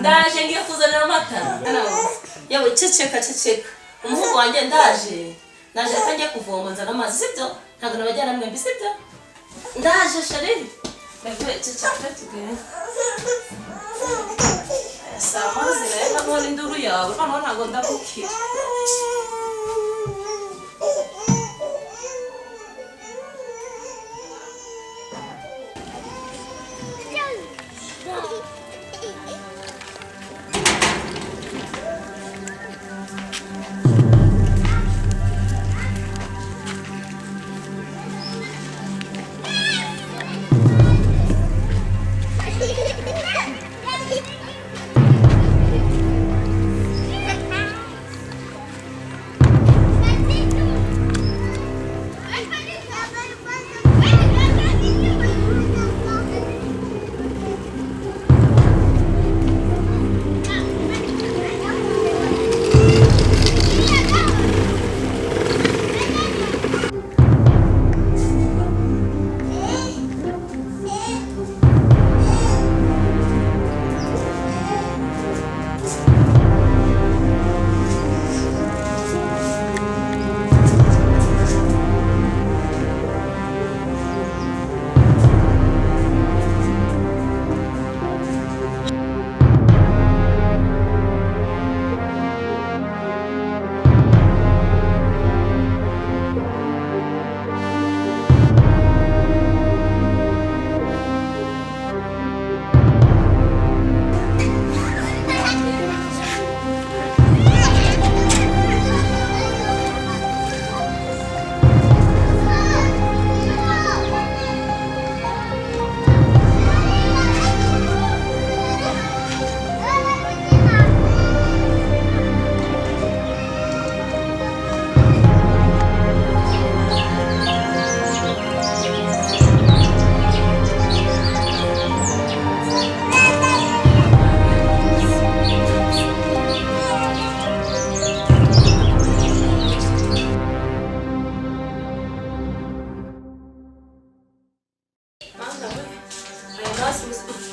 ndaje ngiye kuzanira amata yewe ceceka umuhungu wanjye ndaje atangiye kuvoma nzana amazi sibyo ntabwo nabajyana mwembi sibyo ndaje shari bebe ceceka tugende amazi rero nabona induru yawe noneho ntabwo ndakukira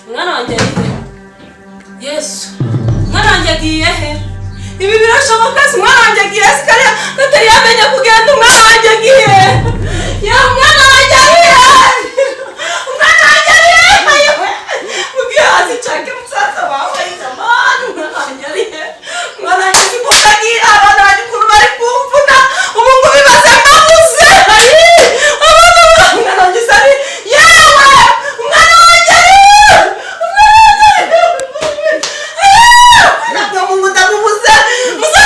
Umwana wanjye Yesu umwana wanjye agiye he ibi birashoboka se umwana wanjye agiye sikari atari yamenye kugenda umwana wanjye agiye ya umwana wanjye agiye umwana wanjye agiye mugiye hasi chake msasa wawe jamani umwana wanjye agiye umwana wanjye sikukagira abana bari kurubari kumvuna umungu bibaze mabuze umwana wanjye sari yewe umwana wanjye muza